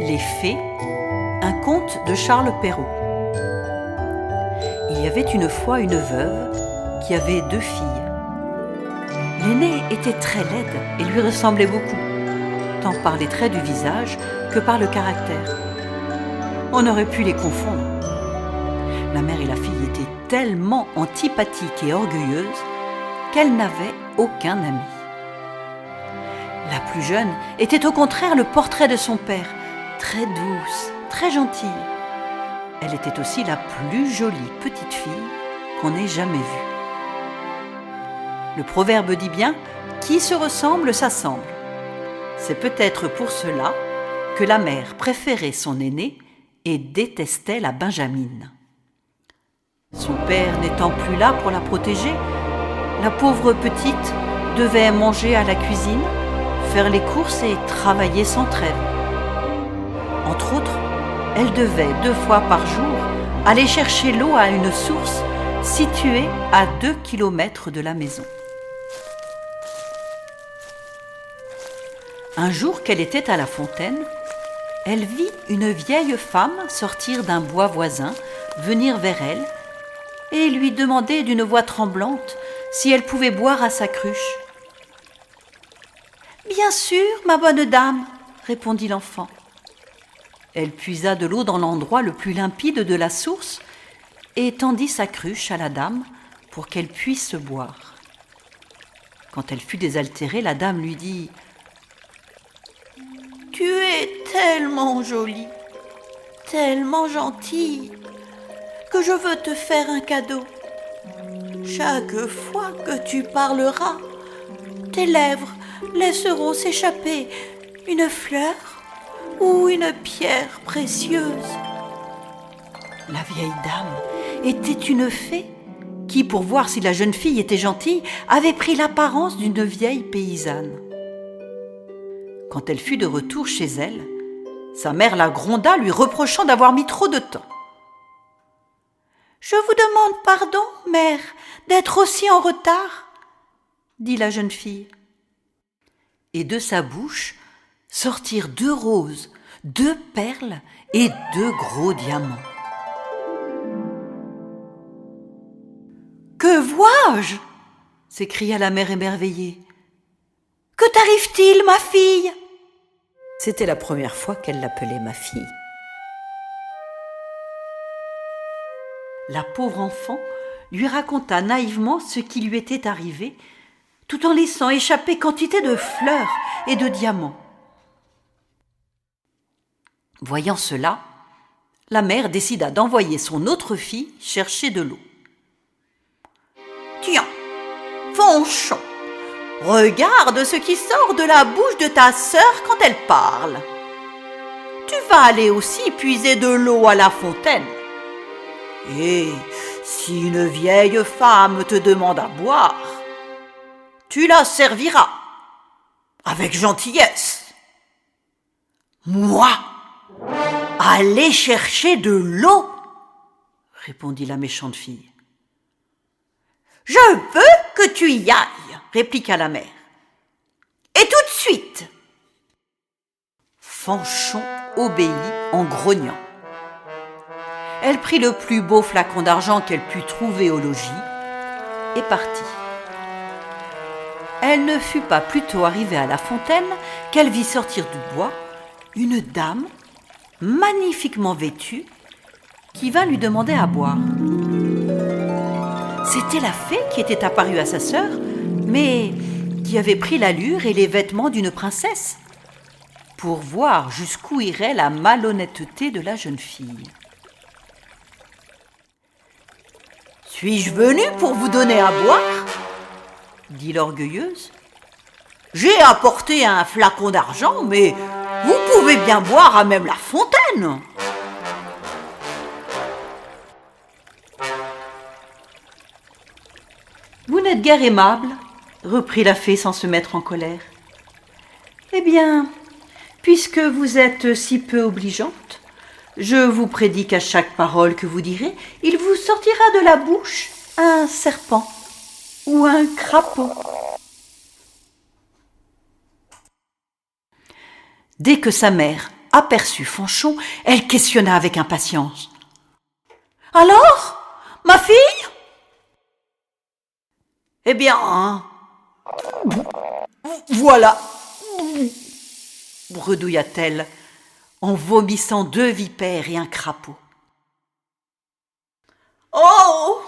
Les Fées, un conte de Charles Perrault. Il y avait une fois une veuve qui avait 2 filles. L'aînée était très laide et lui ressemblait beaucoup, tant par les traits du visage que par le caractère. On aurait pu les confondre. La mère et la fille étaient tellement antipathiques et orgueilleuses qu'elles n'avaient aucun ami. La plus jeune était au contraire le portrait de son père, très douce, très gentille. Elle était aussi la plus jolie petite fille qu'on ait jamais vue. Le proverbe dit bien « Qui se ressemble s'assemble ». C'est peut-être pour cela que la mère préférait son aînée et détestait la benjamine. Son père n'étant plus là pour la protéger, la pauvre petite devait manger à la cuisine, faire les courses et travailler sans trêve. Entre autres, elle devait 2 fois par jour aller chercher l'eau à une source située à 2 kilomètres de la maison. Un jour qu'elle était à la fontaine, elle vit une vieille femme sortir d'un bois voisin, venir vers elle et lui demander d'une voix tremblante si elle pouvait boire à sa cruche. « Bien sûr, ma bonne dame, » répondit l'enfant. Elle puisa de l'eau dans l'endroit le plus limpide de la source et tendit sa cruche à la dame pour qu'elle puisse boire. Quand elle fut désaltérée, la dame lui dit « Tu es tellement jolie, tellement gentille, que je veux te faire un cadeau. Chaque fois que tu parleras, tes lèvres laisseront s'échapper une fleur ou une pierre précieuse. » La vieille dame était une fée qui, pour voir si la jeune fille était gentille, avait pris l'apparence d'une vieille paysanne. Quand elle fut de retour chez elle, sa mère la gronda, lui reprochant d'avoir mis trop de temps. « Je vous demande pardon, mère, d'être aussi en retard, » dit la jeune fille. Et de sa bouche sortirent 2 roses, 2 perles et 2 gros diamants. « Que vois-je » s'écria la mère émerveillée. « Que t'arrive-t-il, ma fille ?» C'était la première fois qu'elle l'appelait ma fille. La pauvre enfant lui raconta naïvement ce qui lui était arrivé, tout en laissant échapper quantité de fleurs et de diamants. Voyant cela, la mère décida d'envoyer son autre fille chercher de l'eau. « Tiens, Fanchon, regarde ce qui sort de la bouche de ta sœur quand elle parle. Tu vas aller aussi puiser de l'eau à la fontaine. Et si une vieille femme te demande à boire, tu la serviras avec gentillesse. Moi, aller chercher de l'eau, répondit la méchante fille. Je veux que tu y ailles, répliqua la mère. Et tout de suite. Fanchon obéit en grognant. Elle prit le plus beau flacon d'argent qu'elle put trouver au logis et partit. Elle ne fut pas plutôt arrivée à la fontaine qu'elle vit sortir du bois une dame magnifiquement vêtue qui vint lui demander à boire. C'était la fée qui était apparue à sa sœur, mais qui avait pris l'allure et les vêtements d'une princesse, pour voir jusqu'où irait la malhonnêteté de la jeune fille. « Suis-je venue pour vous donner à boire ?» dit l'orgueilleuse. « J'ai apporté un flacon d'argent, mais vous pouvez bien boire à même la fontaine. » « Vous n'êtes guère aimable, » reprit la fée sans se mettre en colère. « Eh bien, puisque vous êtes si peu obligeante, je vous prédis qu'à chaque parole que vous direz, il vous sortira de la bouche un serpent ou un crapaud. » Dès que sa mère aperçut Fanchon, elle questionna avec impatience. « Alors, ma fille ?»« Eh bien, voilà !» bredouilla-t-elle, en vomissant 2 vipères et un crapaud. « Oh,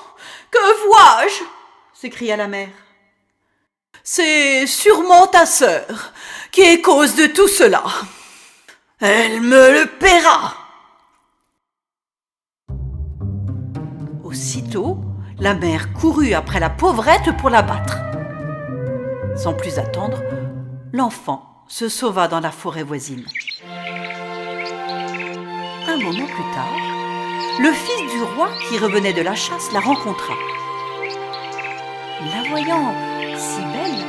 que vois-je » s'écria la mère. « C'est sûrement ta sœur qui est cause de tout cela. Elle me le paiera. » Aussitôt, la mère courut après la pauvrette pour la battre. Sans plus attendre, l'enfant se sauva dans la forêt voisine. Un moment plus tard, le fils du roi qui revenait de la chasse la rencontra. La voyant si belle,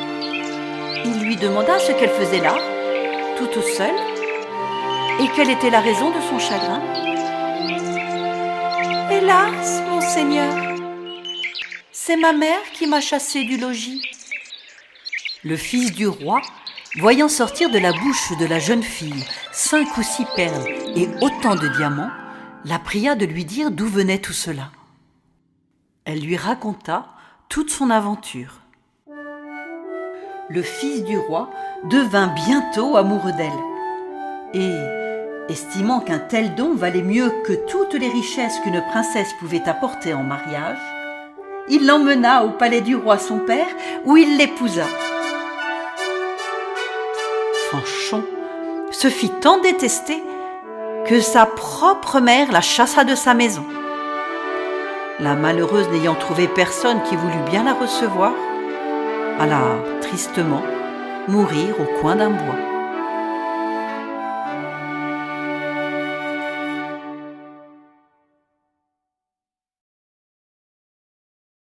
il lui demanda ce qu'elle faisait là, toute seule, et quelle était la raison de son chagrin. « Hélas, monseigneur, c'est ma mère qui m'a chassée du logis. » Le fils du roi, voyant sortir de la bouche de la jeune fille 5 ou 6 perles et autant de diamants, la pria de lui dire d'où venait tout cela. Elle lui raconta toute son aventure. Le fils du roi devint bientôt amoureux d'elle et, estimant qu'un tel don valait mieux que toutes les richesses qu'une princesse pouvait apporter en mariage, il l'emmena au palais du roi son père où il l'épousa. Fanchon se fit tant détester que sa propre mère la chassa de sa maison. La malheureuse n'ayant trouvé personne qui voulût bien la recevoir, alla tristement mourir au coin d'un bois.